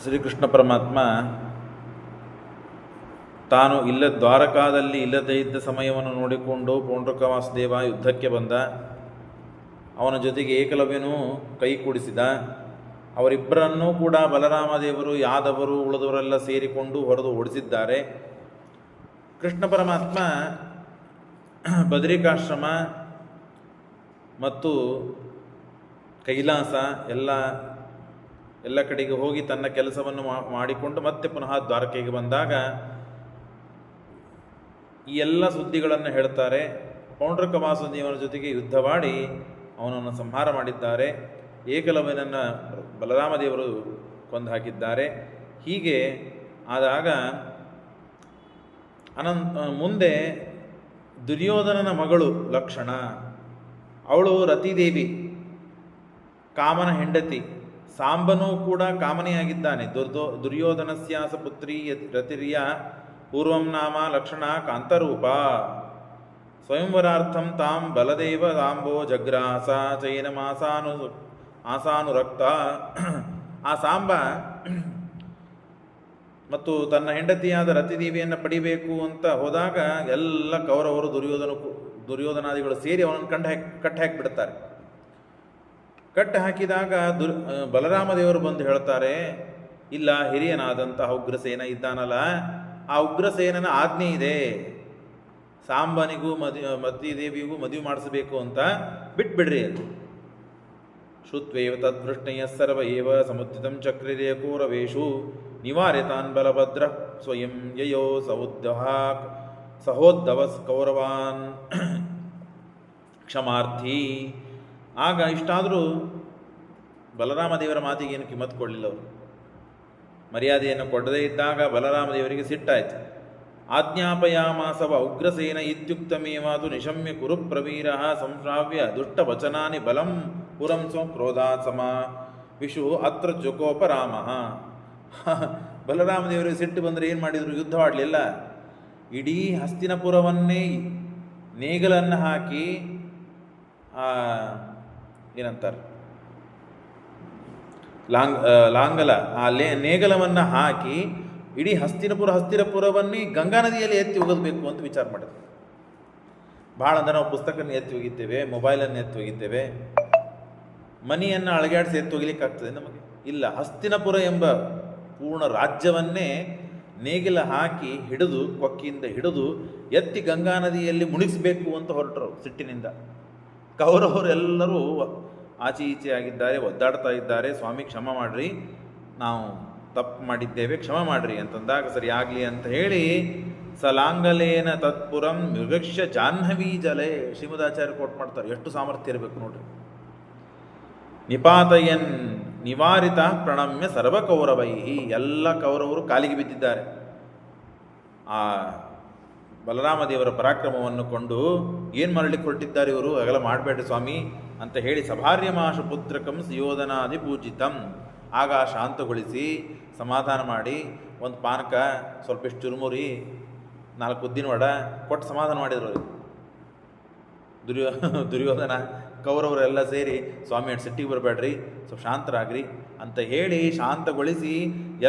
ಶ್ರೀಕೃಷ್ಣ ಪರಮಾತ್ಮ ತಾನು ದ್ವಾರಕಾದಲ್ಲಿ ಇಲ್ಲದೇ ಇದ್ದ ಸಮಯವನ್ನು ನೋಡಿಕೊಂಡು ಪೌಂಡ್ರಕ ವಾಸುದೇವ ಯುದ್ಧಕ್ಕೆ ಬಂದ. ಅವನ ಜೊತೆಗೆ ಏಕಲವ್ಯನೂ ಕೈ ಕೂಡಿಸಿದ. ಅವರಿಬ್ಬರನ್ನೂ ಕೂಡ ಬಲರಾಮದೇವರು, ಯಾದವರು, ಉಳಿದವರೆಲ್ಲ ಸೇರಿಕೊಂಡು ಹೊಡೆದು ಓಡಿಸಿದ್ದಾರೆ. ಕೃಷ್ಣ ಪರಮಾತ್ಮ ಬದರಿಕಾಶ್ರಮ ಮತ್ತು ಕೈಲಾಸ ಎಲ್ಲ ಕಡೆಗೆ ಹೋಗಿ ತನ್ನ ಕೆಲಸವನ್ನು ಮಾಡಿಕೊಂಡು ಮತ್ತೆ ಪುನಃ ದ್ವಾರಕೆಗೆ ಬಂದಾಗ ಈ ಎಲ್ಲ ಸುದ್ದಿಗಳನ್ನು ಹೇಳ್ತಾರೆ. ಪೌಂಡ್ರಕ ವಾಸುದೇವನ ಜೊತೆಗೆ ಯುದ್ಧ ಮಾಡಿ ಅವನನ್ನು ಸಂಹಾರ ಮಾಡಿದ್ದಾರೆ. ಏಕಲವ್ಯನನ್ನು ಬಲರಾಮದೇವರು ಕೊಂದು ಹಾಕಿದ್ದಾರೆ. ಹೀಗೆ ಆದಾಗ ಮುಂದೆ ದುರ್ಯೋಧನನ ಮಗಳು ಲಕ್ಷಣ, ಅವಳು ರತಿದೇವಿ, ಕಾಮನ ಹೆಂಡತಿ. ಸಾಂಬನೂ ಕೂಡ ಕಾಮನೆಯಾಗಿದ್ದಾನೆ. ದುರ್ಯೋಧನಸ್ಯಾಸ ಪುತ್ರಿ ರತಿರ್ಯ ಪೂರ್ವಂ ನಾಮ ಲಕ್ಷಣ ಕಾಂತರೂಪ ಸ್ವಯಂವರಾರ್ಥಂ ತಾಂ ಬಲದೇವ ತಾಂಬೋ ಜಗ್ರಾಸ ಚೈನ ಆಸಾನುರಕ್ತ. ಆ ಸಾಂಬ ಮತ್ತು ತನ್ನ ಹೆಂಡತಿಯಾದ ರತಿದೇವಿಯನ್ನು ಪಡಿಬೇಕು ಅಂತ ಹೋದಾಗ ಎಲ್ಲ ಕೌರವರು ದುರ್ಯೋಧನಾದಿಗಳು ಸೇರಿ ಅವನನ್ನು ಕಟ್ಟಿ ಹಾಕಿಬಿಡ್ತಾರೆ. ಕಟ್ಟಿ ಹಾಕಿದಾಗ ಬಲರಾಮದೇವರು ಬಂದು ಹೇಳ್ತಾರೆ, ಇಲ್ಲ, ಹಿರಿಯನಾದಂತಹ ಉಗ್ರಸೇನ ಇದ್ದಾನಲ್ಲ, ಆ ಉಗ್ರಸೇನನ ಆಜ್ಞೆ ಇದೆ, ಸಾಂಬನಿಗೂ ಮತಿದೇವಿಗೂ ಮದುವೆ ಮಾಡಿಸಬೇಕು ಅಂತ ಬಿಟ್ಬಿಡ್ರಿ ಅದು. ಶ್ರುತ್ವೇವ ತದ್ವೃಷ್ಣಯ ಸರ್ವ ಏವ ಸಮುದ್ರಿತಂ ಚಕ್ರಿರೇ ಕೌರವೇಷು ನಿವಾರ್ಯತಾನ್ ಬಲಭದ್ರ ಸ್ವಯಂ ಯಯೋ ಸಹೋದ್ಧವಸ್ ಕೌರವಾನ್ ಕ್ಷಮಾರ್ಥಿ. ಆಗ ಇಷ್ಟಾದರೂ ಬಲರಾಮದೇವರ ಮಾತಿಗೆ ಏನು ಕಿಮ್ಮತ್ತು ಕೊಡಲಿಲ್ಲ. ಅವರು ಮರ್ಯಾದೆಯನ್ನು ಕೊಡದೇ ಇದ್ದಾಗ ಬಲರಾಮದೇವರಿಗೆ ಸಿಟ್ಟಾಯಿತು. ಆಜ್ಞಾಪಯಾಮಾಸವ ಉಗ್ರಸೇನ ಇತ್ಯುಕ್ತಮೇವಾತು ನಿಶಮ್ಯ ಕುರು ಪ್ರವೀರ ಸಂಶ್ರಾವ್ಯ ದುಷ್ಟವಚನಾನಿ ಬಲಂ ಪುರಂ ಸ್ವಂ ಕ್ರೋಧಾತ್ ಸಮ ವಿಷು ಅತ್ರ ಜುಕೋಪರಾಮ. ಬಲರಾಮದೇವರಿಗೆ ಸಿಟ್ಟು ಬಂದರೆ ಏನು ಮಾಡಿದರು? ಯುದ್ಧ ಆಡಲಿಲ್ಲ. ಇಡೀ ಹಸ್ತಿನಪುರವನ್ನೇ ನೇಗಲನ್ನು ಹಾಕಿ ಏನಂತಾರೆ ಲಾಂಗಲ ಆ ನೇಗಲವನ್ನು ಹಾಕಿ ಇಡೀ ಹಸ್ತಿನಪುರವನ್ನೇ ಗಂಗಾ ನದಿಯಲ್ಲಿ ಎತ್ತಿ ಹೋಗಬೇಕು ಅಂತ ವಿಚಾರ ಮಾಡಿದ್ರು. ಭಾಳ ಅಂದರೆ ನಾವು ಪುಸ್ತಕನ ಎತ್ತಿ ಹೋಗಿದ್ದೇವೆ, ಮೊಬೈಲನ್ನು ಎತ್ತಿ ಹೋಗಿದ್ದೇವೆ, ಮನಿಯನ್ನು ಅಳಗಾಡಿಸಿ ಎತ್ತಿ ಹೋಗ್ಲಿಕ್ಕಾಗ್ತದೆ ನಮಗೆ? ಇಲ್ಲ. ಹಸ್ತಿನಪುರ ಎಂಬ ಪೂರ್ಣ ರಾಜ್ಯವನ್ನೇ ನೇಗಿಲ ಹಾಕಿ ಹಿಡಿದು, ಕೊಕ್ಕಿಯಿಂದ ಹಿಡಿದು ಎತ್ತಿ ಗಂಗಾ ನದಿಯಲ್ಲಿ ಮುಣಿಸಬೇಕು ಅಂತ ಹೊರಟರು ಸಿಟ್ಟಿನಿಂದ. ಕೌರವರೆಲ್ಲರೂ ಆಚೆ ಈಚೆ ಆಗಿದ್ದಾರೆ, ಒದ್ದಾಡ್ತಾ ಇದ್ದಾರೆ. ಸ್ವಾಮಿ ಕ್ಷಮ ಮಾಡ್ರಿ, ನಾವು ತಪ್ಪು ಮಾಡಿದ್ದೇವೆ, ಕ್ಷಮ ಮಾಡ್ರಿ ಅಂತಂದಾಗ ಸರಿ ಆಗಲಿ ಅಂತ ಹೇಳಿ ಸಲಾಂಗಲೇನ ತತ್ಪುರಂ ವಿವಕ್ಷ್ಯ ಜಾಹ್ನವೀ ಜಲೆ. ಶ್ರೀಮದಾಚಾರ್ಯ ಕೋಟ್ ಮಾಡ್ತಾರೆ. ಎಷ್ಟು ಸಾಮರ್ಥ್ಯ ಇರಬೇಕು ನೋಡ್ರಿ. ನಿಪಾತಯನ್ ನಿವಾರಿತ ಪ್ರಣಮ್ಯ ಸರ್ವ ಕೌರವೈ. ಎಲ್ಲ ಕೌರವರು ಕಾಲಿಗೆ ಬಿದ್ದಿದ್ದಾರೆ. ಆ ಬಲರಾಮದೇವರ ಪರಾಕ್ರಮವನ್ನು ಕೊಂಡು ಏನು ಮಾಡಲಿಕ್ಕೆ ಹೊರಟಿದ್ದಾರೆ ಇವರು, ಅಗಲ ಮಾಡಬೇಡ್ರಿ ಸ್ವಾಮಿ ಅಂತ ಹೇಳಿ ಸಭಾರ್ಯಮಾಶ ಪುತ್ರಕಂ ಸುಯೋಧನಾದಿ ಪೂಜಿತಂ. ಆಗ ಶಾಂತಗೊಳಿಸಿ ಸಮಾಧಾನ ಮಾಡಿ ಒಂದು ಪಾನಕ, ಸ್ವಲ್ಪ ಇಷ್ಟು ಚುರುಮುರಿ, 4 ಉದ್ದಿನ ವಡ ಕೊಟ್ಟು ಸಮಾಧಾನ ಮಾಡಿದ್ರು ಅವ್ರಿಗೆ. ದುರ್ಯೋಧನ ಕೌರವರೆಲ್ಲ ಸೇರಿ ಸ್ವಾಮಿ ಅಷ್ಟು ಸಿಟ್ಟಿಗೆ ಬರಬೇಡ್ರಿ, ಸ್ವಲ್ಪ ಶಾಂತರಾಗ್ರಿ ಅಂತ ಹೇಳಿ ಶಾಂತಗೊಳಿಸಿ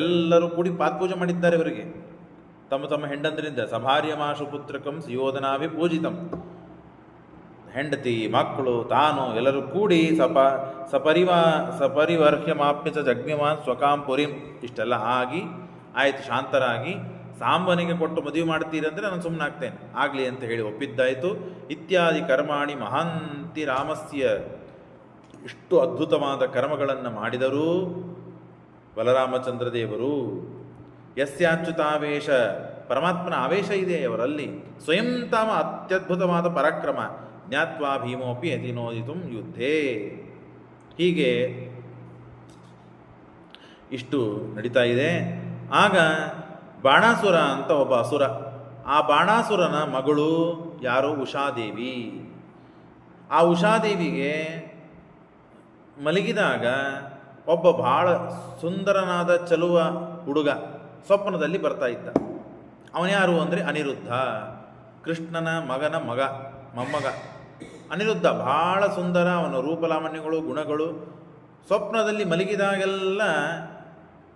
ಎಲ್ಲರೂ ಕೂಡಿ ಪಾತ್ಪೂಜೆ ಮಾಡಿದ್ದಾರೆ ಇವರಿಗೆ ತಮ್ಮ ತಮ್ಮ ಹೆಂಡಂದರಿಂದ. ಸಭಾರ್ಯಮಾಶು ಪುತ್ರಕಂ ಸುಯೋಧನಾಭಿ ಪೂಜಿತಂ. ಹೆಂಡತಿ, ಮಕ್ಕಳು, ತಾನು ಎಲ್ಲರೂ ಕೂಡಿ ಸಪರಿವರ್ಹ್ಯಮಾಪ್ಯ ಚ ಜಗ್ಮ್ಯವಾನ್ ಸ್ವಕಾಂ ಪುರಿಂ. ಇಷ್ಟೆಲ್ಲ ಆಗಿ ಆಯಿತು, ಶಾಂತರಾಗಿ ಸಾಂಬನಿಗೆ ಕೊಟ್ಟು ಮದುವೆ ಮಾಡ್ತೀರಂದರೆ ನಾನು ಸುಮ್ಮನೆ ಆಗ್ತೇನೆ, ಆಗಲಿ ಅಂತ ಹೇಳಿ ಒಪ್ಪಿದ್ದಾಯಿತು. ಇತ್ಯಾದಿ ಕರ್ಮಾಣಿ ಮಹಾಂತಿ ರಾಮಸ್ಯ. ಇಷ್ಟು ಅದ್ಭುತವಾದ ಕರ್ಮಗಳನ್ನು ಮಾಡಿದರೂ ಬಲರಾಮಚಂದ್ರ ದೇವರು. ಯಸ್ಯಾಚ್ಯುತಾವೇಶ, ಪರಮಾತ್ಮನ ಆವೇಶ ಇದೆ ಅವರಲ್ಲಿ. ಸ್ವಯಂ ತಾಮ ಅತ್ಯದ್ಭುತವಾದ ಪರಾಕ್ರಮ. ಜ್ಞಾತ್ವಾ ಭೀಮೋಪಿ ಅತಿನೋದಿತು ಯುದ್ಧೇ. ಹೀಗೆ ಇಷ್ಟು ನಡೀತಾ ಇದೆ. ಆಗ ಬಾಣಾಸುರ ಅಂತ ಒಬ್ಬ ಅಸುರ. ಆ ಬಾಣಾಸುರನ ಮಗಳು ಯಾರು? ಉಷಾದೇವಿ. ಆ ಉಷಾದೇವಿಗೆ ಮಲಗಿದಾಗ ಒಬ್ಬ ಭಾಳ ಸುಂದರನಾದ ಚಲುವ ಹುಡುಗ ಸ್ವಪ್ನದಲ್ಲಿ ಬರ್ತಾ ಇದ್ದ. ಅವನ್ಯಾರು ಅಂದರೆ ಅನಿರುದ್ಧ, ಕೃಷ್ಣನ ಮೊಮ್ಮಗ ಅನಿರುದ್ಧ. ಭಾಳ ಸುಂದರ, ಅವನ ರೂಪಲಾವಣ್ಯಗಳು, ಗುಣಗಳು. ಸ್ವಪ್ನದಲ್ಲಿ ಮಲಗಿದಾಗೆಲ್ಲ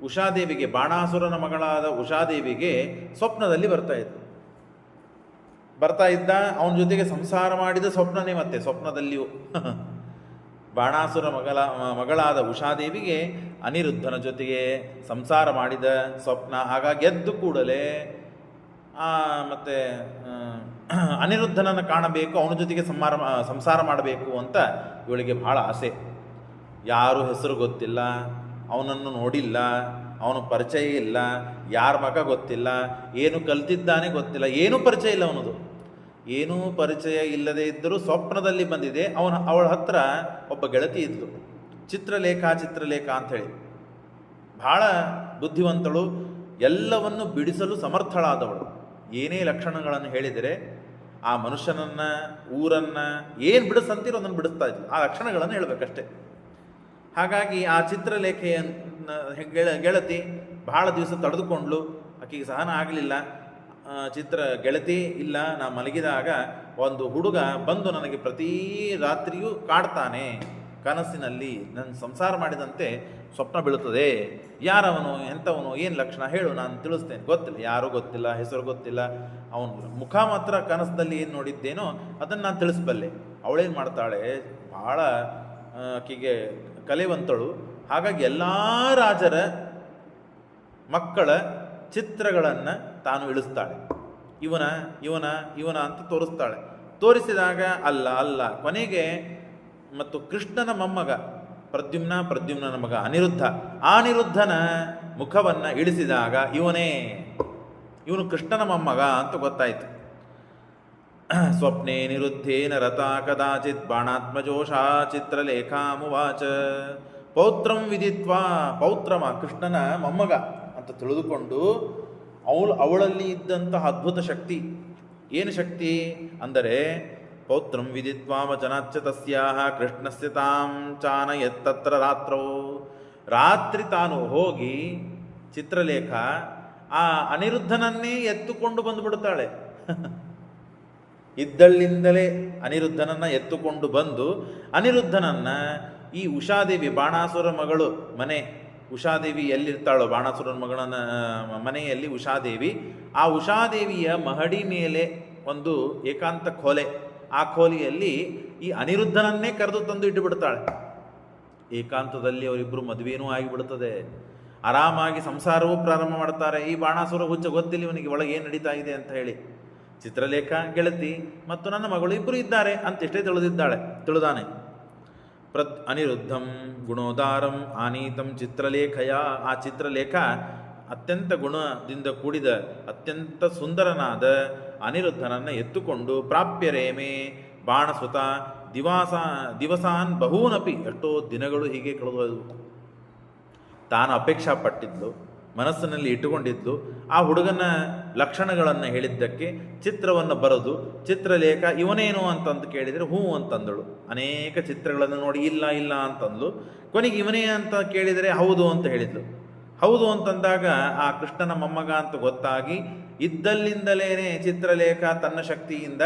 ಉಷಾದೇವಿಗೆ, ಬಾಣಾಸುರನ ಮಗಳಾದ ಉಷಾದೇವಿಗೆ ಸ್ವಪ್ನದಲ್ಲಿ ಬರ್ತಾ ಇದ್ದ. ಅವನ ಜೊತೆಗೆ ಸಂಸಾರ ಮಾಡಿದ ಸ್ವಪ್ನನೇ, ಮತ್ತೆ ಸ್ವಪ್ನದಲ್ಲಿಯೂ ಬಾಣಾಸುರ ಮಗಳಾದ ಉಷಾದೇವಿಗೆ ಅನಿರುದ್ಧನ ಜೊತೆಗೆ ಸಂಸಾರ ಮಾಡಿದ ಸ್ವಪ್ನ. ಹಾಗಾಗಿ ಎದ್ದು ಕೂಡಲೇ ಮತ್ತು ಅನಿರುದ್ಧನನ್ನು ಕಾಣಬೇಕು, ಅವನ ಜೊತೆಗೆ ಸಂಸಾರ ಮಾಡಬೇಕು ಅಂತ ಇವಳಿಗೆ ಬಹಳ ಆಸೆ. ಯಾರು ಹೆಸರು ಗೊತ್ತಿಲ್ಲ, ಅವನನ್ನು ನೋಡಿಲ್ಲ, ಅವನ ಪರಿಚಯ ಇಲ್ಲ, ಯಾರ ಮಗ ಗೊತ್ತಿಲ್ಲ, ಏನು ಕಲ್ತಿದ್ದಾನೆ ಗೊತ್ತಿಲ್ಲ, ಏನೂ ಪರಿಚಯ ಇಲ್ಲ ಅವನದು. ಏನೂ ಪರಿಚಯ ಇಲ್ಲದೆ ಇದ್ದರೂ ಸ್ವಪ್ನದಲ್ಲಿ ಬಂದಿದೆ. ಅವಳ ಹತ್ರ ಒಬ್ಬ ಗೆಳತಿ ಇದ್ಲು, ಚಿತ್ರಲೇಖ ಅಂಥೇಳಿ. ಭಾಳ ಬುದ್ಧಿವಂತಳು, ಎಲ್ಲವನ್ನು ಬಿಡಿಸಲು ಸಮರ್ಥಳಾದವಳು. ಏನೇ ಲಕ್ಷಣಗಳನ್ನು ಹೇಳಿದರೆ ಆ ಮನುಷ್ಯನನ್ನು, ಊರನ್ನು ಏನು ಬಿಡಿಸಂತೀರೋ ಅದನ್ನು ಬಿಡಿಸ್ತಾ ಇದ್ಲು. ಆ ಲಕ್ಷಣಗಳನ್ನು ಹೇಳಬೇಕಷ್ಟೆ. ಹಾಗಾಗಿ ಆ ಚಿತ್ರಲೇಖೆಯ ಗೆಳತಿ ಭಾಳ ದಿವಸ ತಡೆದುಕೊಂಡ್ಲು. ಆಕೆಗೆ ಸಹನ ಆಗಲಿಲ್ಲ. ಗೆಳತಿ ಇಲ್ಲ, ನಾ ಮಲಗಿದಾಗ ಒಂದು ಹುಡುಗ ಬಂದು ನನಗೆ ಪ್ರತಿ ರಾತ್ರಿಯೂ ಕಾಡ್ತಾನೆ, ಕನಸಿನಲ್ಲಿ ನನ್ನ ಸಂಸಾರ ಮಾಡಿದಂತೆ ಸ್ವಪ್ನ ಬೀಳುತ್ತದೆ. ಯಾರವನು, ಎಂಥವನು, ಏನು ಲಕ್ಷಣ ಹೇಳು, ನಾನು ತಿಳಿಸ್ತೇನೆ. ಗೊತ್ತಿಲ್ಲ, ಯಾರೂ ಗೊತ್ತಿಲ್ಲ, ಹೆಸರು ಗೊತ್ತಿಲ್ಲ, ಅವನು ಮುಖ ಮಾತ್ರ ಕನಸದಲ್ಲಿ ಏನು ನೋಡಿದ್ದೇನೋ ಅದನ್ನು ನಾನು ತಿಳಿಸ್ಬಲ್ಲೆ. ಅವಳೇನು ಮಾಡ್ತಾಳೆ, ಭಾಳ ಆಕೆಗೆ ಕಲೆವಂತಳು. ಹಾಗಾಗಿ ಎಲ್ಲ ರಾಜರ ಮಕ್ಕಳ ಚಿತ್ರಗಳನ್ನು ತಾನು ಇಳಿಸ್ತಾಳೆ. ಇವನ ಅಂತ ತೋರಿಸ್ತಾಳೆ. ತೋರಿಸಿದಾಗ ಅಲ್ಲ, ಕೊನೆಗೆ ಮತ್ತು ಕೃಷ್ಣನ ಮೊಮ್ಮಗ ಪ್ರದ್ಯುಮ್ನನ ಮಗ ಅನಿರುದ್ಧನ ಮುಖವನ್ನು ಇಳಿಸಿದಾಗ ಇವನು ಕೃಷ್ಣನ ಮೊಮ್ಮಗ ಅಂತ ಗೊತ್ತಾಯಿತು. ಸ್ವಪ್ನೆ ನಿರುದ್ಧೇನ ರತಾ ಕದಾಚಿತ್ ಬಾಣಾತ್ಮಜೋಷಾ ಚಿತ್ರಲೇಖಾಮುವಾಚ ಪೌತ್ರಂ ವಿದಿತ್ವಾ, ಪೌತ್ರಮ ಕೃಷ್ಣನ ಮೊಮ್ಮಗ ಅಂತ ತಿಳಿದುಕೊಂಡು ಅವಳಲ್ಲಿ ಇದ್ದಂತಹ ಅದ್ಭುತ ಶಕ್ತಿ. ಏನು ಶಕ್ತಿ ಅಂದರೆ, ಪೌತ್ರಂ ವಿದಿತ್ವಾ ವಚನಾಚ್ಚ ತಸ್ಯಾಹ ಕೃಷ್ಣಸ್ಯ ತಾಂ ಚಾನಯತ್ತತ್ರ ರಾತ್ರೌ. ರಾತ್ರಿ ತಾನು ಹೋಗಿ ಚಿತ್ರಲೇಖ ಆ ಅನಿರುದ್ಧನನ್ನೇ ಎತ್ತುಕೊಂಡು ಬಂದುಬಿಡುತ್ತಾಳೆ. ಇದ್ದಳ್ಳಿಂದಲೇ ಅನಿರುದ್ಧನನ್ನು ಎತ್ತುಕೊಂಡು ಬಂದು ಅನಿರುದ್ಧನನ್ನು ಈ ಉಷಾದೇವಿ, ಬಾಣಾಸುರ ಮಗಳು ಮನೆ, ಉಷಾದೇವಿ ಎಲ್ಲಿರ್ತಾಳೋ ಬಾಣಾಸುರನ ಮಗಳನ ಮನೆಯಲ್ಲಿ ಉಷಾದೇವಿ, ಆ ಉಷಾದೇವಿಯ ಮಹಡಿ ಮೇಲೆ ಒಂದು ಏಕಾಂತ ಖೋಲೆ, ಆ ಖೋಲಿಯಲ್ಲಿ ಈ ಅನಿರುದ್ಧನನ್ನೇ ಕರೆದು ತಂದು ಇಟ್ಟುಬಿಡ್ತಾಳೆ. ಏಕಾಂತದಲ್ಲಿ ಅವರಿಬ್ಬರು ಮದುವೆನೂ ಆಗಿಬಿಡ್ತದೆ. ಆರಾಮಾಗಿ ಸಂಸಾರವೂ ಪ್ರಾರಂಭ ಮಾಡ್ತಾರೆ. ಈ ಬಾಣಾಸುರ ಹುಚ್ಚ ಗೊತ್ತಿಲ್ಲ ಇವನಿಗೆ ಒಳಗೆ ಏನು ನಡೀತಾ ಇದೆ ಅಂತ ಹೇಳಿ. ಚಿತ್ರಲೇಖ ಗೆಳತಿ ಮತ್ತು ನನ್ನ ಮಗಳು ಇಬ್ಬರು ಇದ್ದಾರೆ ಅಂತೆಷ್ಟೇ ತಿಳಿದಾನೆ. ಅನಿರುದ್ಧಂ ಗುಣೋದಾರಂ ಆನೀತಂ ಚಿತ್ರಲೇಖಯ. ಆ ಚಿತ್ರಲೇಖ ಅತ್ಯಂತ ಗುಣದಿಂದ ಕೂಡಿದ ಅತ್ಯಂತ ಸುಂದರನಾದ ಅನಿರುದ್ಧನನ್ನು ಎತ್ತುಕೊಂಡು ಪ್ರಾಪ್ಯರೇಮೆ ಬಾಣಸುತ ದಿವಸಾನ್ ಬಹೂನಪಿ, ಎಷ್ಟೋ ದಿನಗಳು ಹೀಗೆ ಕಳೆದೋದು. ತಾನು ಅಪೇಕ್ಷಾ ಪಟ್ಟಿದ್ಲು, ಮನಸ್ಸಿನಲ್ಲಿ ಇಟ್ಟುಕೊಂಡಿದ್ದು ಆ ಹುಡುಗನ ಲಕ್ಷಣಗಳನ್ನು ಹೇಳಿದ್ದಕ್ಕೆ ಚಿತ್ರವನ್ನು ಬರೆದು ಚಿತ್ರಲೇಖ ಇವನೇನು ಅಂತಂದು ಕೇಳಿದರೆ ಹ್ಞೂ ಅಂತಂದಳು. ಅನೇಕ ಚಿತ್ರಗಳನ್ನು ನೋಡಿ ಇಲ್ಲ ಅಂತಂದ್ಲು. ಕೊನೆಗೆ ಇವನೇ ಅಂತ ಕೇಳಿದರೆ ಹೌದು ಅಂತ ಹೇಳಿದ್ಲು. ಹೌದು ಅಂತಂದಾಗ ಆ ಕೃಷ್ಣನ ಮೊಮ್ಮಗ ಅಂತ ಗೊತ್ತಾಗಿ ಇದ್ದಲ್ಲಿಂದಲೇ ಚಿತ್ರಲೇಖ ತನ್ನ ಶಕ್ತಿಯಿಂದ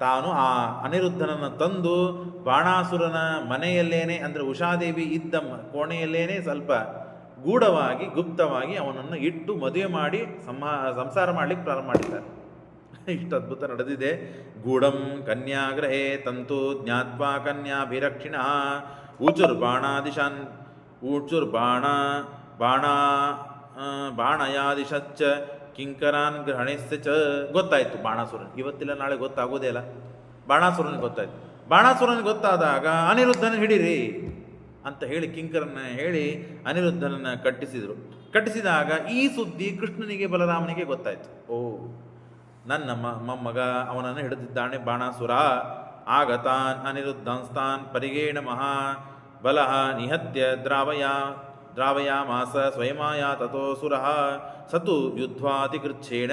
ತಾನು ಆ ಅನಿರುದ್ಧನನ್ನು ತಂದು ಬಾಣಾಸುರನ ಮನೆಯಲ್ಲೇನೆ, ಅಂದರೆ ಉಷಾದೇವಿ ಇದ್ದ ಕೋಣೆಯಲ್ಲೇನೆ ಸ್ವಲ್ಪ ಗೂಢವಾಗಿ ಗುಪ್ತವಾಗಿ ಅವನನ್ನು ಇಟ್ಟು ಮದುವೆ ಮಾಡಿ ಸಂಸಾರ ಮಾಡಲಿಕ್ಕೆ ಪ್ರಾರಂಭ ಮಾಡಿದ್ದಾರೆ. ಇಷ್ಟು ಅದ್ಭುತ ನಡೆದಿದೆ. ಗೂಢಂ ಕನ್ಯಾಗ್ರಹೇ ತಂತು ಜ್ಞಾತ್ವಾ ಕನ್ಯಾಭಿರಕ್ಷಿಣ ಊಚುರ್ಬಾಣಾದಿಶಾನ್ ಬಾಣಯಾದಿಶಚ್ಚ ಕಿಂಕರಾನ್ ಗ್ರಹಣೆಸ್ಯ ಚ. ಗೊತ್ತಾಯಿತು ಬಾಣಾಸುರನ್, ಇವತ್ತಿಲ್ಲ ನಾಳೆ ಗೊತ್ತಾಗೋದೇ ಅಲ್ಲ. ಬಾಣಾಸುರನಿಗೆ ಗೊತ್ತಾಯಿತು. ಬಾಣಾಸುರನಿಗೆ ಗೊತ್ತಾದಾಗ ಅನಿರುದ್ಧನ ಹಿಡೀರಿ ಅಂತ ಹೇಳಿ ಕಿಂಕರನ್ನ ಹೇಳಿ ಅನಿರುದ್ಧನನ್ನು ಕಟ್ಟಿಸಿದಾಗ ಈ ಸುದ್ದಿ ಕೃಷ್ಣನಿಗೆ ಬಲರಾಮನಿಗೆ ಗೊತ್ತಾಯಿತು. ಓ, ನನ್ನ ಮೊಮ್ಮಗ ಅವನನ್ನು ಹಿಡಿದಿದ್ದಾನೆ ಬಾಣಾಸುರ. ಆಗತಾನ್ ಅನಿರುದ್ಧಾಂಸ್ತಾನ್ ಪರಿಗೇಣ ಮಹಾ ಬಲಃ ನಿಹತ್ಯ ದ್ರಾವಯಾಮಾಸ ಸ್ವಯಮಾಯ ತಥೋ ಸುರಃ ಸತು ಯುದ್ಧ್ವಾತಿಕೃಚ್ಛೇಣ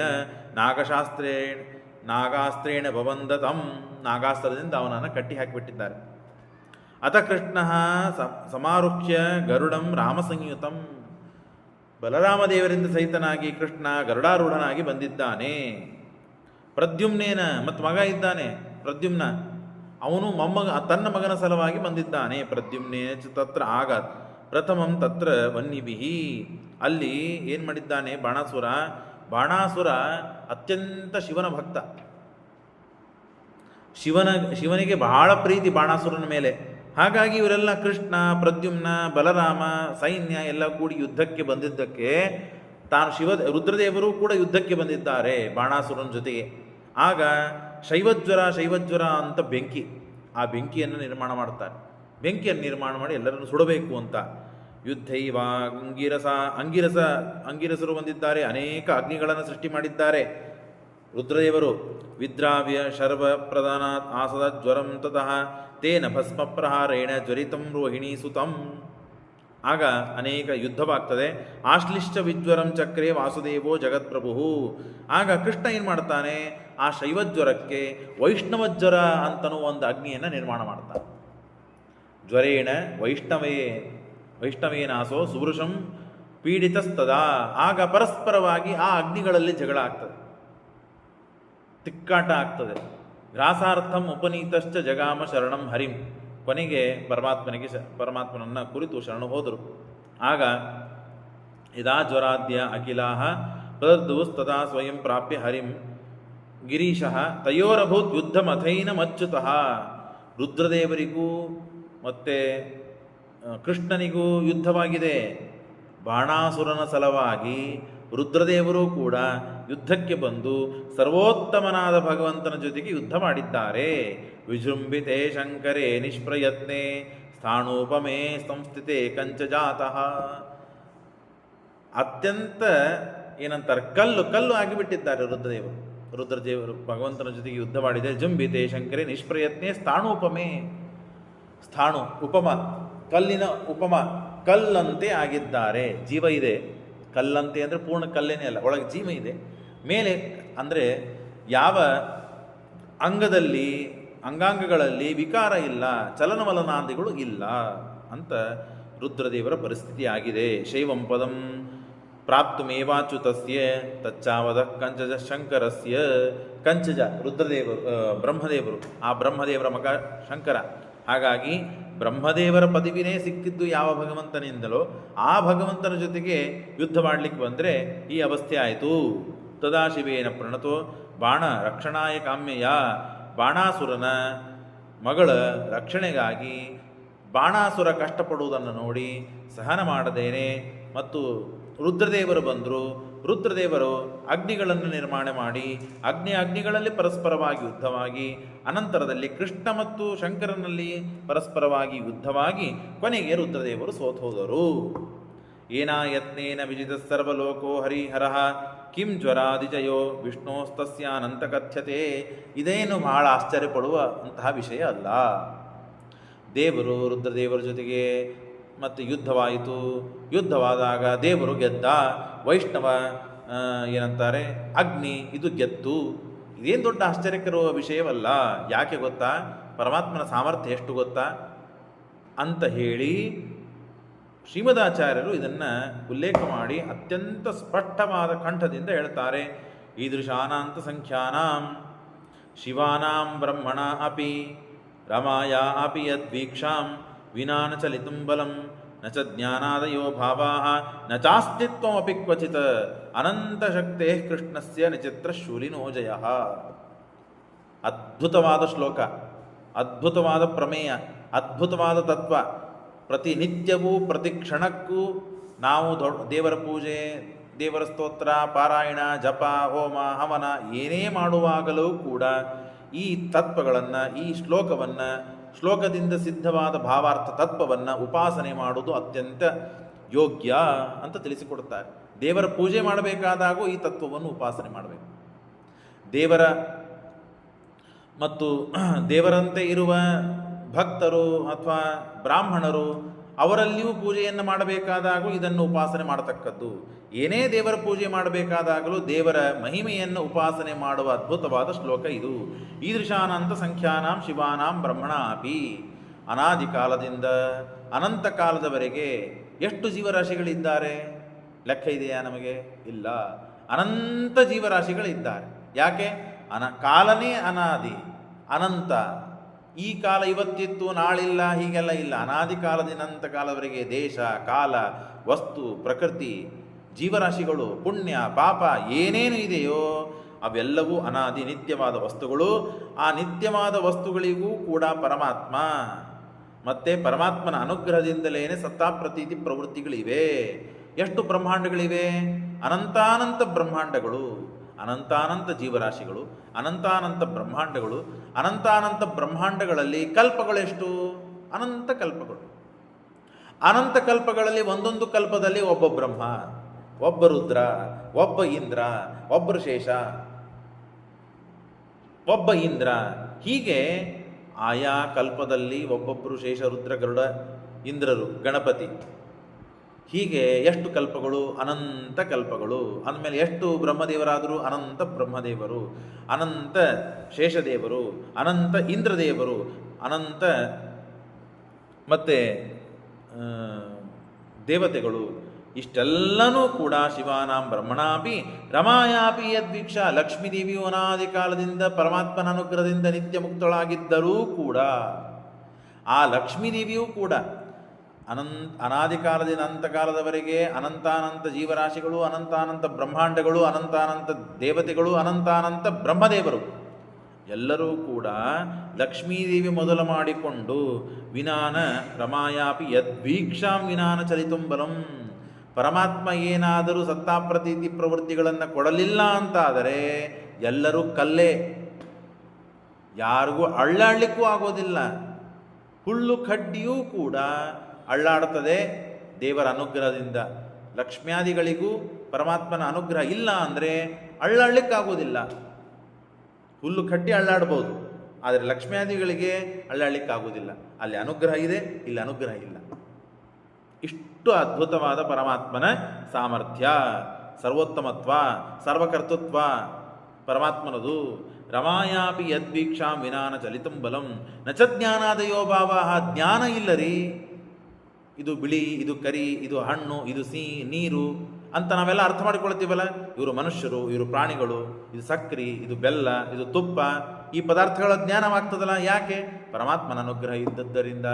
ನಾಗಾಸ್ತ್ರೇಣ ಭವಂದತಂ. ನಾಗಾಸ್ತ್ರದಿಂದ ಅವನನ್ನು ಕಟ್ಟಿ ಹಾಕಿಬಿಟ್ಟಿದ್ದಾರೆ. ಅತ ಕೃಷ್ಣ ಸಮಾರುಹ್ಯ ಗರುಡಂ ರಾಮಸಂಯುತಂ. ಬಲರಾಮದೇವರಿಂದ ಸಹಿತನಾಗಿ ಕೃಷ್ಣ ಗರುಡಾರೂಢನಾಗಿ ಬಂದಿದ್ದಾನೆ. ಪ್ರದ್ಯುಮ್ನೇನ ಮತ್ತು ಮಗ ಇದ್ದಾನೆ ಪ್ರದ್ಯುಮ್ನ, ಅವನು ತನ್ನ ಮಗನ ಸಲುವಾಗಿ ಬಂದಿದ್ದಾನೆ. ಪ್ರದ್ಯುಮ್ನೇ ತತ್ರ ಆಗಾತ್ ಪ್ರಥಮಂ ತತ್ರ ವನ್ನಿಭಿಃ. ಅಲ್ಲಿ ಏನು ಮಾಡಿದ್ದಾನೆ ಬಾಣಾಸುರ ಅತ್ಯಂತ ಶಿವನ ಭಕ್ತ. ಶಿವನಿಗೆ ಬಹಳ ಪ್ರೀತಿ ಬಾಣಾಸುರನ ಮೇಲೆ. ಹಾಗಾಗಿ ಇವರೆಲ್ಲ ಕೃಷ್ಣ, ಪ್ರದ್ಯುಮ್ನ, ಬಲರಾಮ ಸೈನ್ಯ ಎಲ್ಲ ಕೂಡಿ ಯುದ್ಧಕ್ಕೆ ಬಂದಿದ್ದಕ್ಕೆ ತಾನು ರುದ್ರದೇವರು ಕೂಡ ಯುದ್ಧಕ್ಕೆ ಬಂದಿದ್ದಾರೆ ಬಾಣಾಸುರನ ಜೊತೆಗೆ. ಆಗ ಶೈವಜ್ವರ ಅಂತ ಬೆಂಕಿ, ಆ ಬೆಂಕಿಯನ್ನು ನಿರ್ಮಾಣ ಮಾಡ್ತಾರೆ. ಬೆಂಕಿಯನ್ನು ನಿರ್ಮಾಣ ಮಾಡಿ ಎಲ್ಲರನ್ನು ಸುಡಬೇಕು ಅಂತ. ಯುದ್ಧೈವ ಅಂಗಿರಸರು ಬಂದಿದ್ದಾರೆ. ಅನೇಕ ಅಗ್ನಿಗಳನ್ನು ಸೃಷ್ಟಿ ಮಾಡಿದ್ದಾರೆ ರುದ್ರದೇವರು. ವಿದ್ರಾವ್ಯ ಶರ್ವ ಪ್ರಧಾನ ಆಸದ ಜ್ವರಂ ತತಃ ತೇನ ಭಸ್ಮ ಪ್ರಹಾರೇಣ ಜ್ವರಿತಂ ರೋಹಿಣಿ ಸುತಂ. ಆಗ ಅನೇಕ ಯುದ್ಧವಾಗ್ತದೆ. ಆಶ್ಲಿಷ್ಟ ವಿಜ್ವರಂ ಚಕ್ರೇ ವಾಸುದೇವೋ ಜಗತ್ಪ್ರಭು. ಆಗ ಕೃಷ್ಣ ಏನು ಮಾಡ್ತಾನೆ, ಆ ಶೈವಜ್ವರಕ್ಕೆ ವೈಷ್ಣವಜ್ವರ ಅಂತನೂ ಒಂದು ಅಗ್ನಿಯನ್ನು ನಿರ್ಮಾಣ ಮಾಡ್ತಾನೆ. ಜ್ವರೇಣ ವೈಷ್ಣವೇನಾಸೋ ಸುವೃಷಂ ಪೀಡಿತಸ್ತದಾ. ಆಗ ಪರಸ್ಪರವಾಗಿ ಆ ಅಗ್ನಿಗಳಲ್ಲಿ ಜಗಳ ಆಗ್ತದೆ, ತಿಕ್ಕಾಟ ಆಗ್ತದೆ. ಗ್ರಾಸಾರ್ಥಂ ಉಪನೀತಶ್ಚ ಜಗಾಮ ಶರಣಂ ಹರಿಂ. ಕೊನೆಗೆ ಪರಮಾತ್ಮನನ್ನು ಕುರಿತು ಶರಣು ಹೋದರು. ಆಗ ಯದಾ ಜ್ವರಾದ್ಯ ಅಖಿಲಾಹ ಪ್ರದದ್ದುಸ್ತದಾ ಸ್ವಯಂ ಪ್ರಾಪ್ಯ ಹರಿಂ ಗಿರೀಶಃ ತಯೋರಭೂತ್ ಯುದ್ಧಮಥೈನ ಮಚ್ಯುತಃ. ರುದ್ರದೇವರಿಗೂ ಮತ್ತು ಕೃಷ್ಣನಿಗೂ ಯುದ್ಧವಾಗಿದೆ. ಬಾಣಾಸುರನ ಸಲವಾಗಿ ರುದ್ರದೇವರು ಕೂಡ ಯುದ್ಧಕ್ಕೆ ಬಂದು ಸರ್ವೋತ್ತಮನಾದ ಭಗವಂತನ ಜೊತೆಗೆ ಯುದ್ಧ ಮಾಡಿದ್ದಾರೆ. ವಿಜೃಂಭಿತೆ ಶಂಕರೇ ನಿಷ್ಪ್ರಯತ್ನೆ ಸ್ಥಾಣೋಪಮೇ ಸಂಸ್ಥಿತೆ ಕಂಚಜಾತಃ. ಅತ್ಯಂತ ಏನಂತಾರೆ, ಕಲ್ಲು ಆಗಿಬಿಟ್ಟಿದ್ದಾರೆ ರುದ್ರದೇವರು ಭಗವಂತನ ಜೊತೆಗೆ ಯುದ್ಧ ಮಾಡಿದೆ. ಜುಂಬಿತೆ ಶಂಕರೇ ನಿಷ್ಪ್ರಯತ್ನೆ ಸ್ಥಾಣೋಪಮೇ. ಉಪಮ, ಕಲ್ಲಿನ ಉಪಮ, ಕಲ್ಲಂತೆ ಆಗಿದ್ದಾರೆ. ಜೀವ ಇದೆ, ಕಲ್ಲಂತೆ ಅಂದರೆ ಪೂರ್ಣ ಕಲ್ಲೇನೇ ಅಲ್ಲ, ಒಳಗೆ ಜೀವ ಇದೆ. ಮೇಲೆ ಅಂದರೆ ಯಾವ ಅಂಗಾಂಗಗಳಲ್ಲಿ ವಿಕಾರ ಇಲ್ಲ, ಚಲನವಲನಾದಿಗಳು ಇಲ್ಲ ಅಂತ ರುದ್ರದೇವರ ಪರಿಸ್ಥಿತಿ ಆಗಿದೆ. ಶೈವಂ ಪದಂ ಪ್ರಾಪ್ತುಮೇವಾಚ್ಯುತಸ್ಯ ತಚ್ಚಾವದ ಕಂಚಜ ಶಂಕರಸ್ಯ. ಕಂಚಜ ರುದ್ರದೇವರು, ಬ್ರಹ್ಮದೇವರು, ಆ ಬ್ರಹ್ಮದೇವರ ಮಗ ಶಂಕರ. ಹಾಗಾಗಿ ಬ್ರಹ್ಮದೇವರ ಪದವಿನೇ ಸಿಕ್ಕಿದ್ದು ಯಾವ ಭಗವಂತನಿಂದಲೋ ಆ ಭಗವಂತನ ಜೊತೆಗೆ ಯುದ್ಧ ಮಾಡಲಿಕ್ಕೆ ಬಂದರೆ ಈ ಅವಸ್ಥೆ ಆಯಿತು. ತದಾಶಿವೇನ ಪ್ರಣತೋ ಬಾಣ ರಕ್ಷಣಾಯ ಕಾಮ್ಯಯ. ಬಾಣಾಸುರನ ಮಗಳ ರಕ್ಷಣೆಗಾಗಿ ಬಾಣಾಸುರ ಕಷ್ಟಪಡುವುದನ್ನು ನೋಡಿ ಸಹನ ಮಾಡದೇನೆ ಮತ್ತು ರುದ್ರದೇವರು ಬಂದರು. ರುದ್ರದೇವರು ಅಗ್ನಿಗಳನ್ನು ನಿರ್ಮಾಣ ಮಾಡಿ ಅಗ್ನಿಗಳಲ್ಲಿ ಪರಸ್ಪರವಾಗಿ ಯುದ್ಧವಾಗಿ, ಅನಂತರದಲ್ಲಿ ಕೃಷ್ಣ ಮತ್ತು ಶಂಕರನಲ್ಲಿ ಪರಸ್ಪರವಾಗಿ ಯುದ್ಧವಾಗಿ ಕೊನೆಗೆ ರುದ್ರದೇವರು ಸೋತೋದರು. ಏನಾಯತ್ನೇನ ವಿಜಿತ ಸರ್ವಲೋಕೋ ಹರಿಹರಃ ಕಿಂ ಜ್ವರಾದಿಜಯೋ ವಿಷ್ಣೋಸ್ತಸ್ಯಾನಂತ ಕಥ್ಯತೆ. ಇದೇನು ಬಹಳ ಆಶ್ಚರ್ಯಪಡುವ ಅಂತಹ ವಿಷಯ ಅಲ್ಲ. ದೇವರು ರುದ್ರದೇವರ ಜೊತೆಗೆ ಮತ್ತು ಯುದ್ಧವಾಯಿತು. ಯುದ್ಧವಾದಾಗ ದೇವರು ಗೆದ್ದ, ವೈಷ್ಣವ ಏನಂತಾರೆ ಅಗ್ನಿ ಇದು ಗೆದ್ದು. ಇದೇನು ದೊಡ್ಡ ಆಶ್ಚರ್ಯಕರುವ ವಿಷಯವಲ್ಲ. ಯಾಕೆ ಗೊತ್ತಾ, ಪರಮಾತ್ಮನ ಸಾಮರ್ಥ್ಯ ಎಷ್ಟು ಗೊತ್ತಾ ಅಂತ ಹೇಳಿ ಶ್ರೀಮದಾಚಾರ್ಯರು ಇದನ್ನು ಉಲ್ಲೇಖ ಮಾಡಿ ಅತ್ಯಂತ ಸ್ಪಷ್ಟವಾದ ಕಂಠದಿಂದ ಹೇಳ್ತಾರೆ. ಈದೃಶಾನಾಂತ ಸಂಖ್ಯಾನಾಂ ಶಿವಾನಾಂ ಬ್ರಹ್ಮಣ ಅಪಿ ರಮಾಯ ಅಪಿ ಯದ್ವೀಕ್ಷಾಂ ವಿನಾ ನ ಚಲಿತುಂ ಬಲಂ ನ ಚ ಜ್ಞಾನಾದಯೋ ಭಾವಾಃ ನ ಚಾಸ್ತಿತ್ವಮಪಿ ಕ್ವಚಿತ್ ಅನಂತಶಕ್ತೇ ಕೃಷ್ಣಸ್ಯ ನಿಚಿತ್ರ ಶೂಲಿನೋ ಜಯಃ. ಅದ್ಭುತವಾದ ಶ್ಲೋಕ, ಅದ್ಭುತವಾದ ಪ್ರಮೇಯ, ಅದ್ಭುತವಾದ ತತ್ವ. ಪ್ರತಿನಿತ್ಯವೂ ಪ್ರತಿ ಕ್ಷಣಕ್ಕೂ ನಾವು ದೇವರ ಪೂಜೆ, ದೇವರ ಸ್ತೋತ್ರ, ಪಾರಾಯಣ, ಜಪ, ಹೋಮ, ಹವನ ಏನೇ ಮಾಡುವಾಗಲೂ ಕೂಡ ಈ ತತ್ವಗಳನ್ನು, ಈ ಶ್ಲೋಕದಿಂದ ಸಿದ್ಧವಾದ ಭಾವಾರ್ಥ ತತ್ವವನ್ನು ಉಪಾಸನೆ ಮಾಡುವುದು ಅತ್ಯಂತ ಯೋಗ್ಯ ಅಂತ ತಿಳಿಸಿಕೊಡುತ್ತಾರೆ. ದೇವರ ಪೂಜೆ ಮಾಡಬೇಕಾದಾಗೂ ಈ ತತ್ವವನ್ನು ಉಪಾಸನೆ ಮಾಡಬೇಕು. ಮತ್ತು ದೇವರಂತೆ ಇರುವ ಭಕ್ತರು ಅಥವಾ ಬ್ರಾಹ್ಮಣರು ಅವರಲ್ಲಿಯೂ ಪೂಜೆಯನ್ನು ಮಾಡಬೇಕಾದಾಗೂ ಇದನ್ನು ಉಪಾಸನೆ ಮಾಡತಕ್ಕದ್ದು. ಏನೇ ದೇವರ ಪೂಜೆ ಮಾಡಬೇಕಾದಾಗಲೂ ದೇವರ ಮಹಿಮೆಯನ್ನು ಉಪಾಸನೆ ಮಾಡುವ ಅದ್ಭುತವಾದ ಶ್ಲೋಕ ಇದು. ಈದೃಶಾನಂತ ಸಂಖ್ಯಾನಾಂ ಶಿವಾನಾಂ ಬ್ರಹ್ಮಣ ಅಪಿ. ಅನಾದಿ ಕಾಲದಿಂದ ಅನಂತ ಕಾಲದವರೆಗೆ ಎಷ್ಟು ಜೀವರಾಶಿಗಳಿದ್ದಾರೆ ಲೆಕ್ಕ ಇದೆಯಾ ನಮಗೆ? ಇಲ್ಲ. ಅನಂತ ಜೀವರಾಶಿಗಳಿದ್ದಾರೆ. ಯಾಕೆ? ಕಾಲನೇ ಅನಾದಿ, ಅನಂತ. ಈ ಕಾಲ ಇವತ್ತಿತ್ತು, ನಾಳಿಲ್ಲ, ಹೀಗೆಲ್ಲ ಇಲ್ಲ. ಅನಾದಿ ಕಾಲದಿಂದ ಅನಂತ ಕಾಲದವರೆಗೆ ದೇಶ, ಕಾಲ, ವಸ್ತು, ಪ್ರಕೃತಿ ಜೀವರಾಶಿಗಳು, ಪುಣ್ಯ ಪಾಪ ಏನೇನು ಇದೆಯೋ ಅವೆಲ್ಲವೂ ಅನಾದಿ ನಿತ್ಯವಾದ ವಸ್ತುಗಳು. ಆ ನಿತ್ಯವಾದ ವಸ್ತುಗಳಿಗೂ ಕೂಡ ಪರಮಾತ್ಮ ಮತ್ತು ಪರಮಾತ್ಮನ ಅನುಗ್ರಹದಿಂದಲೇ ಸತ್ತಾಪ್ರತೀತಿ ಪ್ರವೃತ್ತಿಗಳಿವೆ. ಎಷ್ಟು ಬ್ರಹ್ಮಾಂಡಗಳಿವೆ? ಅನಂತಾನಂತ ಬ್ರಹ್ಮಾಂಡಗಳು, ಅನಂತಾನಂತ ಜೀವರಾಶಿಗಳು, ಅನಂತಾನಂತ ಬ್ರಹ್ಮಾಂಡಗಳು. ಅನಂತಾನಂತ ಬ್ರಹ್ಮಾಂಡಗಳಲ್ಲಿ ಕಲ್ಪಗಳೆಷ್ಟು? ಅನಂತ ಕಲ್ಪಗಳು. ಅನಂತ ಕಲ್ಪಗಳಲ್ಲಿ ಒಂದೊಂದು ಕಲ್ಪದಲ್ಲಿ ಒಬ್ಬ ಬ್ರಹ್ಮ, ಒಬ್ಬ ರುದ್ರ, ಒಬ್ಬ ಇಂದ್ರ, ಒಬ್ಬರು ಶೇಷ, ಒಬ್ಬ ಇಂದ್ರ. ಹೀಗೆ ಆಯಾ ಕಲ್ಪದಲ್ಲಿ ಒಬ್ಬೊಬ್ಬರು ಶೇಷ, ರುದ್ರ, ಗರುಡ, ಇಂದ್ರರು, ಗಣಪತಿ. ಹೀಗೆ ಎಷ್ಟು ಕಲ್ಪಗಳು? ಅನಂತ ಕಲ್ಪಗಳು. ಅಂದಮೇಲೆ ಎಷ್ಟು ಬ್ರಹ್ಮದೇವರಾದರೂ? ಅನಂತ ಬ್ರಹ್ಮದೇವರು, ಅನಂತ ಶೇಷದೇವರು, ಅನಂತ ಇಂದ್ರದೇವರು, ಅನಂತ ಮತ್ತು ದೇವತೆಗಳು. ಇಷ್ಟೆಲ್ಲನೂ ಕೂಡ ಶಿವಾನಾಂ ಬ್ರಹ್ಮಣಾಪಿ ರಮಾಯಾಪಿ ಯದ್ವೀಕ್ಷ. ಲಕ್ಷ್ಮೀದೇವಿಯು ಅನಾದಿ ಕಾಲದಿಂದ ಪರಮಾತ್ಮನ ಅನುಗ್ರಹದಿಂದ ನಿತ್ಯ ಮುಕ್ತಳಾಗಿದ್ದರೂ ಕೂಡ ಆ ಲಕ್ಷ್ಮೀದೇವಿಯೂ ಕೂಡ ಅನಾದಿ ಕಾಲದಿಂದ ಅನಂತಕಾಲದವರೆಗೆ ಅನಂತಾನಂತ ಜೀವರಾಶಿಗಳು, ಅನಂತಾನಂತ ಬ್ರಹ್ಮಾಂಡಗಳು, ಅನಂತಾನಂತ ದೇವತೆಗಳು, ಅನಂತಾನಂತ ಬ್ರಹ್ಮದೇವರು ಎಲ್ಲರೂ ಕೂಡ ಲಕ್ಷ್ಮೀದೇವಿ ಮೊದಲು ಮಾಡಿಕೊಂಡು ವಿನಾನ ರಮಾಯಾಪಿ ಯದ್ವೀಕ್ಷಾಂ ವಿನಾನ ಚಲಿತುಂಬಲಂ. ಪರಮಾತ್ಮ ಏನಾದರೂ ಸತ್ತಾಪ್ರತೀತಿ ಪ್ರವೃತ್ತಿಗಳನ್ನು ಕೊಡಲಿಲ್ಲ ಅಂತಾದರೆ ಎಲ್ಲರೂ ಕಲ್ಲೇ, ಯಾರಿಗೂ ಅಳ್ಳಾಡಲಿಕ್ಕೂ ಆಗೋದಿಲ್ಲ. ಹುಲ್ಲು ಕಡ್ಡಿಯೂ ಕೂಡ ಅಳ್ಳಾಡುತ್ತದೆ ದೇವರ ಅನುಗ್ರಹದಿಂದ. ಲಕ್ಷ್ಮ್ಯಾದಿಗಳಿಗೂ ಪರಮಾತ್ಮನ ಅನುಗ್ರಹ ಇಲ್ಲ ಅಂದರೆ ಅಳ್ಳಾಡಲಿಕ್ಕಾಗೋದಿಲ್ಲ. ಹುಲ್ಲು ಕಡ್ಡಿ ಅಳ್ಳಾಡ್ಬೋದು, ಆದರೆ ಲಕ್ಷ್ಮ್ಯಾದಿಗಳಿಗೆ ಅಳ್ಳಾಡಲಿಕ್ಕಾಗೋದಿಲ್ಲ. ಅಲ್ಲಿ ಅನುಗ್ರಹ ಇದೆ, ಇಲ್ಲಿ ಅನುಗ್ರಹ ಇಲ್ಲ. ಇಷ್ಟು ಅದ್ಭುತವಾದ ಪರಮಾತ್ಮನ ಸಾಮರ್ಥ್ಯ, ಸರ್ವೋತ್ತಮತ್ವ, ಸರ್ವಕರ್ತೃತ್ವ ಪರಮಾತ್ಮನದು. ರಮಾಯಾಪಿ ಯದ್ವೀಕ್ಷಾಂ ವಿನಾನ ಚಲಿತಂ ಬಲಂ ನ ಚ ಜ್ಞಾನಾದಯೋ ಭಾವಾಹ. ಜ್ಞಾನ ಇಲ್ಲರಿ. ಇದು ಬಿಳಿ, ಇದು ಕರಿ, ಇದು ಹಣ್ಣು, ಇದು ನೀರು ಅಂತ ನಾವೆಲ್ಲ ಅರ್ಥ ಮಾಡಿಕೊಳ್ತೀವಲ್ಲ. ಇವರು ಮನುಷ್ಯರು, ಇವರು ಪ್ರಾಣಿಗಳು, ಇದು ಸಕ್ರೆ, ಇದು ಬೆಲ್ಲ, ಇದು ತುಪ್ಪ, ಈ ಪದಾರ್ಥಗಳ ಜ್ಞಾನವಾಗ್ತದಲ್ಲ. ಯಾಕೆ? ಪರಮಾತ್ಮನ ಅನುಗ್ರಹ ಇದ್ದದ್ದರಿಂದ.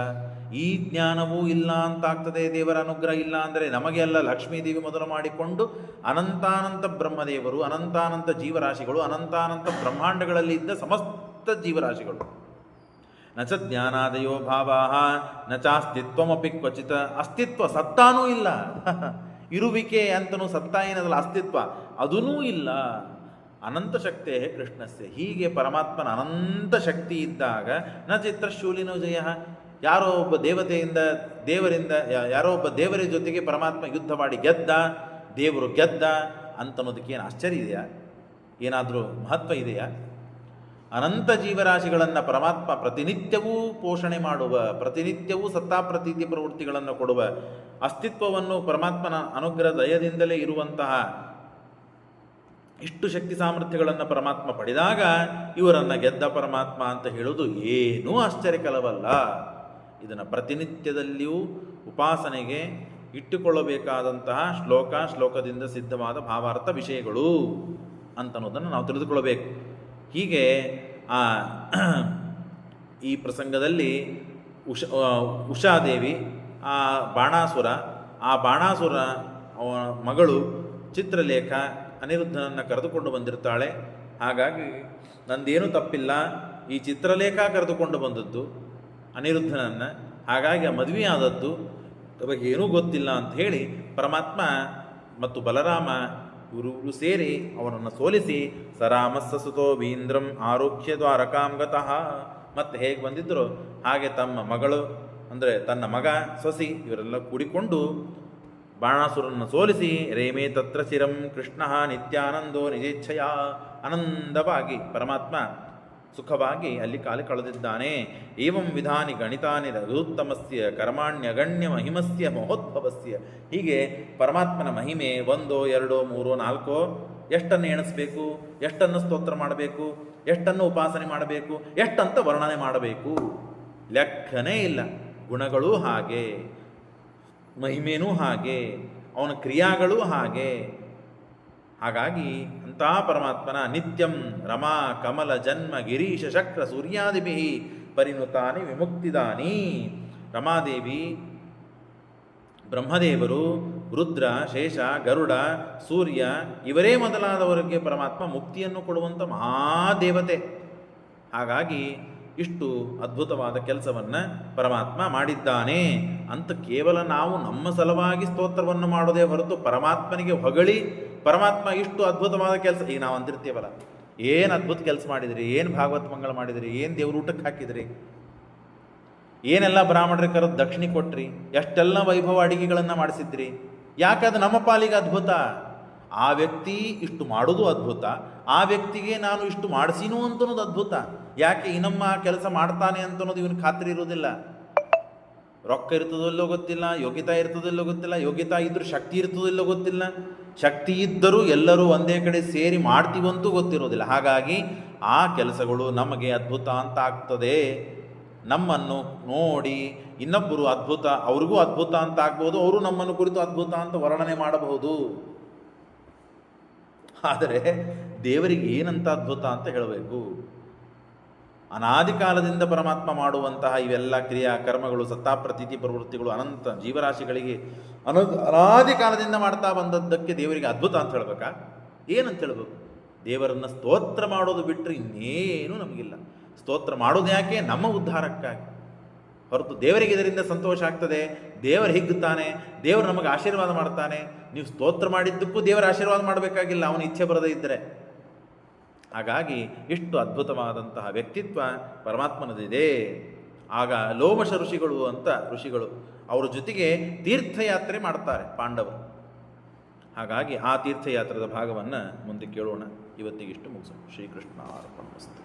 ಈ ಜ್ಞಾನವೂ ಇಲ್ಲ ಅಂತಾಗ್ತದೆ ದೇವರ ಅನುಗ್ರಹ ಇಲ್ಲ ಅಂದರೆ. ನಮಗೆಲ್ಲ ಲಕ್ಷ್ಮೀದೇವಿ ಮೊದಲು ಮಾಡಿಕೊಂಡು ಅನಂತಾನಂತ ಬ್ರಹ್ಮದೇವರು, ಅನಂತಾನಂತ ಜೀವರಾಶಿಗಳು, ಅನಂತಾನಂತ ಬ್ರಹ್ಮಾಂಡಗಳಲ್ಲಿ ಇದ್ದ ಸಮಸ್ತ ಜೀವರಾಶಿಗಳು. ನ ಚ ಜ್ಞಾನಾದಯೋ ಭಾವಾಹ ನ ಚಾಸ್ತಿತ್ವಮಪಿ ಕ್ವಚಿತ. ಅಸ್ತಿತ್ವ, ಸತ್ತಾನೂ ಇಲ್ಲ. ಇರುವಿಕೆ ಅಂತನೂ ಸತ್ತ ಏನದಲ್ಲ, ಅಸ್ತಿತ್ವ ಅದೂ ಇಲ್ಲ. ಅನಂತ ಶಕ್ತೇ ಕೃಷ್ಣಸ್ಯ. ಹೀಗೆ ಪರಮಾತ್ಮನ ಅನಂತ ಶಕ್ತಿ ಇದ್ದಾಗ ನ ಚಿತ್ರಶೂಲಿನೋ ಜಯ. ಯಾರೋ ಒಬ್ಬ ದೇವರಿಂದ ಯಾರೋ ಒಬ್ಬ ದೇವರ ಜೊತೆಗೆ ಪರಮಾತ್ಮ ಯುದ್ಧ ಮಾಡಿ ಗೆದ್ದ, ದೇವರು ಗೆದ್ದ ಅಂತನ್ನೋದಕ್ಕೆ ಏನು ಆಶ್ಚರ್ಯ ಇದೆಯಾ? ಏನಾದರೂ ಮಹತ್ವ ಇದೆಯಾ? ಅನಂತ ಜೀವರಾಶಿಗಳನ್ನು ಪರಮಾತ್ಮ ಪ್ರತಿನಿತ್ಯವೂ ಪೋಷಣೆ ಮಾಡುವ, ಪ್ರತಿನಿತ್ಯವೂ ಸತ್ತಾಪ್ರತೀತಿ ಪ್ರವೃತ್ತಿಗಳನ್ನು ಕೊಡುವ ಅಸ್ತಿತ್ವವನ್ನು ಪರಮಾತ್ಮನ ಅನುಗ್ರಹ ದಯದಿಂದಲೇ ಇರುವಂತಹ ಇಷ್ಟು ಶಕ್ತಿ ಸಾಮರ್ಥ್ಯಗಳನ್ನು ಪರಮಾತ್ಮ ಪಡೆದಾಗ ಇವರನ್ನು ಗೆದ್ದ ಪರಮಾತ್ಮ ಅಂತ ಹೇಳೋದು ಏನೂ ಆಶ್ಚರ್ಯಕರವಲ್ಲ. ಇದನ್ನು ಪ್ರತಿನಿತ್ಯದಲ್ಲಿಯೂ ಉಪಾಸನೆಗೆ ಇಟ್ಟುಕೊಳ್ಳಬೇಕಾದಂತಹ ಶ್ಲೋಕದಿಂದ ಸಿದ್ಧವಾದ ಭಾವಾರ್ಥ ವಿಷಯಗಳು ಅಂತನ್ನೋದನ್ನು ನಾವು ತಿಳಿದುಕೊಳ್ಳಬೇಕು. ಹೀಗೆ ಈ ಪ್ರಸಂಗದಲ್ಲಿ ಉಷಾದೇವಿ, ಆ ಬಾಣಾಸುರ ಅವನ ಮಗಳು ಚಿತ್ರಲೇಖ ಅನಿರುದ್ಧನನ್ನು ಕರೆದುಕೊಂಡು ಬಂದಿರ್ತಾಳೆ. ಹಾಗಾಗಿ ನಂದೇನೂ ತಪ್ಪಿಲ್ಲ, ಈ ಚಿತ್ರಲೇಖ ಕರೆದುಕೊಂಡು ಬಂದದ್ದು ಅನಿರುದ್ಧನನ್ನು, ಹಾಗಾಗಿ ಆ ಮದುವೆ ಆದದ್ದು ಬಗ್ಗೆ ಏನೂ ಗೊತ್ತಿಲ್ಲ ಅಂತ ಹೇಳಿ ಪರಮಾತ್ಮ ಮತ್ತು ಬಲರಾಮ ಇವರು ಸೇರಿ ಅವನನ್ನು ಸೋಲಿಸಿ ಸರಾಮಸ್ಸ ಸುತೋ ವೀಂದ್ರಂ ಆರೋಗ್ಯ ದ್ವಾರಕಾಂ ಗತಃ. ಮತ್ತೆ ಹೇಗೆ ಬಂದಿದ್ದರು ಹಾಗೆ ತಮ್ಮ ಮಗಳು ಅಂದರೆ ತನ್ನ ಮಗ, ಸೊಸಿ ಇವರೆಲ್ಲ ಕೂಡಿಕೊಂಡು ಬಾಣಾಸುರನ್ನು ಸೋಲಿಸಿ ರೇಮೇ ತತ್ರ ಚಿರಂ ಕೃಷ್ಣ ನಿತ್ಯಾನಂದೋ ನಿಜೇಚ್ಛಯ. ಆನಂದವಾಗಿ ಪರಮಾತ್ಮ ಸುಖವಾಗಿ ಅಲ್ಲಿ ಕಾಲ ಕಳೆದಿದ್ದಾನೆ. ಏವಂ ವಿಧಾನಿ ಗಣಿತಾನಿ ರಘುತ್ತಮಸ್ಯ ಕರ್ಮಾಣ್ಯಗಣ್ಯ ಮಹಿಮಸ್ಯ ಮಹೋದ್ಭವಸ್ಯ. ಹೀಗೆ ಪರಮಾತ್ಮನ ಮಹಿಮೆ 1 2 3 4 ಎಷ್ಟನ್ನು ಎಣಿಸ್ಬೇಕು, ಎಷ್ಟನ್ನು ಸ್ತೋತ್ರ ಮಾಡಬೇಕು, ಎಷ್ಟನ್ನು ಉಪಾಸನೆ ಮಾಡಬೇಕು, ಎಷ್ಟಂತ ವರ್ಣನೆ ಮಾಡಬೇಕು, ಲೆಕ್ಕನೇ ಇಲ್ಲ. ಗುಣಗಳೂ ಹಾಗೆ, ಮಹಿಮೇನೂ ಹಾಗೆ, ಅವನ ಕ್ರಿಯಾಗಳೂ ಹಾಗೆ. ಹಾಗಾಗಿ ಅಂಥ ಪರಮಾತ್ಮನ ನಿತ್ಯಂ ರಮಾ ಕಮಲ ಜನ್ಮ ಗಿರೀಶ ಶಕ್ರ ಸೂರ್ಯಾದಿಭಿ ಪರಿನುತಾನಿ ವಿಮುಕ್ತಿದಾನಿ. ರಮಾದೇವಿ, ಬ್ರಹ್ಮದೇವರು ರುದ್ರ, ಶೇಷ, ಗರುಡ, ಸೂರ್ಯ ಇವರೇ ಮೊದಲಾದವರಿಗೆ ಪರಮಾತ್ಮ ಮುಕ್ತಿಯನ್ನು ಕೊಡುವಂಥ ಮಹಾದೇವತೆ. ಹಾಗಾಗಿ ಇಷ್ಟು ಅದ್ಭುತವಾದ ಕೆಲಸವನ್ನು ಪರಮಾತ್ಮ ಮಾಡಿದ್ದಾನೆ ಅಂತ ಕೇವಲ ನಾವು ನಮ್ಮ ಸಲುವಾಗಿ ಸ್ತೋತ್ರವನ್ನು ಮಾಡೋದೇ ಹೊರತು ಪರಮಾತ್ಮನಿಗೆ ಹೊಗಳಿ ಪರಮಾತ್ಮ ಇಷ್ಟು ಅದ್ಭುತವಾದ ಕೆಲಸ, ಈಗ ನಾವು ಅಂದಿರ್ತೀವಲ್ಲ, ಏನು ಅದ್ಭುತ ಕೆಲಸ ಮಾಡಿದಿರಿ, ಏನು ಭಾಗವತ್ ಮಂಗಳ ಮಾಡಿದಿರಿ, ಏನು ದೇವ್ರ ಊಟಕ್ಕೆ ಹಾಕಿದಿರಿ, ಏನೆಲ್ಲ ಬ್ರಾಹ್ಮಣರಿಗೆ ಕರೆದು ದಕ್ಷಿಣೆ ಕೊಟ್ರಿ, ಎಷ್ಟೆಲ್ಲ ವೈಭವ ಅಡಿಗೆಗಳನ್ನು ಮಾಡಿಸಿದ್ರಿ, ಯಾಕದು ನಮ್ಮ ಪಾಲಿಗೆ ಅದ್ಭುತ. ಆ ವ್ಯಕ್ತಿ ಇಷ್ಟು ಮಾಡೋದು ಅದ್ಭುತ, ಆ ವ್ಯಕ್ತಿಗೆ ನಾನು ಇಷ್ಟು ಮಾಡಿಸಿನೂ ಅಂತನೋದು ಅದ್ಭುತ. ಯಾಕೆ ಇನ್ನೊಮ್ಮ ಕೆಲಸ ಮಾಡ್ತಾನೆ ಅಂತನೋದು ಇವನು ಖಾತ್ರಿ ಇರೋದಿಲ್ಲ. ರೊಕ್ಕ ಇರ್ತದಲ್ಲೋ ಗೊತ್ತಿಲ್ಲ, ಯೋಗ್ಯತಾ ಇರ್ತದಲ್ಲೋ ಗೊತ್ತಿಲ್ಲ, ಯೋಗ್ಯತಾ ಇದ್ರೂ ಶಕ್ತಿ ಇರ್ತದಲ್ಲೋ ಗೊತ್ತಿಲ್ಲ, ಶಕ್ತಿ ಇದ್ದರೂ ಎಲ್ಲರೂ ಒಂದೇ ಕಡೆ ಸೇರಿ ಮಾಡ್ತೀವಂತೂ ಗೊತ್ತಿರೋದಿಲ್ಲ. ಹಾಗಾಗಿ ಆ ಕೆಲಸಗಳು ನಮಗೆ ಅದ್ಭುತ ಅಂತ ಆಗ್ತದೆ. ನಮ್ಮನ್ನು ನೋಡಿ ಇನ್ನೊಬ್ಬರು ಅದ್ಭುತ, ಅವ್ರಿಗೂ ಅದ್ಭುತ ಅಂತ ಆಗ್ಬೋದು, ಅವರು ನಮ್ಮನ್ನು ಕುರಿತು ಅದ್ಭುತ ಅಂತ ವರ್ಣನೆ ಮಾಡಬಹುದು. ಆದರೆ ದೇವರಿಗೆ ಏನಂತ ಅದ್ಭುತ ಅಂತ ಹೇಳಬೇಕು. ಅನಾದಿ ಕಾಲದಿಂದ ಪರಮಾತ್ಮ ಮಾಡುವಂತಹ ಇವೆಲ್ಲ ಕ್ರಿಯಾ ಕರ್ಮಗಳು, ಸತ್ತಾಪ್ರತೀತಿ ಪ್ರವೃತ್ತಿಗಳು ಅನಂತ ಜೀವರಾಶಿಗಳಿಗೆ ಅನಾದಿ ಕಾಲದಿಂದ ಮಾಡ್ತಾ ಬಂದದ್ದಕ್ಕೆ ದೇವರಿಗೆ ಅದ್ಭುತ ಅಂತ ಹೇಳ್ಬೇಕಾ? ಏನಂತ ಹೇಳಬೇಕು? ದೇವರನ್ನು ಸ್ತೋತ್ರ ಮಾಡೋದು ಬಿಟ್ಟರೆ ಇನ್ನೇನು ನಮಗಿಲ್ಲ. ಸ್ತೋತ್ರ ಮಾಡೋದು ಯಾಕೆ? ನಮ್ಮ ಉದ್ಧಾರಕ್ಕಾಗಿ ಹೊರತು ದೇವರಿಗೆ ಇದರಿಂದ ಸಂತೋಷ ಆಗ್ತದೆ, ದೇವರು ಹಿಗ್ಗುತ್ತಾನೆ, ದೇವರು ನಮಗೆ ಆಶೀರ್ವಾದ ಮಾಡ್ತಾನೆ. ನೀವು ಸ್ತೋತ್ರ ಮಾಡಿದ್ದಕ್ಕೂ ದೇವರ ಆಶೀರ್ವಾದ ಮಾಡಬೇಕಾಗಿಲ್ಲ, ಅವನ ಇಚ್ಛೆ ಬರದೇ ಇದ್ದರೆ. ಹಾಗಾಗಿ ಇಷ್ಟು ಅದ್ಭುತವಾದಂತಹ ವ್ಯಕ್ತಿತ್ವ ಪರಮಾತ್ಮನದಿದೆ. ಆಗ ಲೋಮಶ ಋಷಿಗಳು ಅಂತ ಋಷಿಗಳು, ಅವರ ಜೊತೆಗೆ ತೀರ್ಥಯಾತ್ರೆ ಮಾಡ್ತಾರೆ ಪಾಂಡವರು. ಹಾಗಾಗಿ ಆ ತೀರ್ಥಯಾತ್ರೆಯ ಭಾಗವನ್ನು ಮುಂದೆ ಕೇಳೋಣ. ಇವತ್ತಿಗಿಷ್ಟು ಮುಗಿಸೋಣ. ಶ್ರೀಕೃಷ್ಣ ಅರ್ಪಣಮಸ್ತು.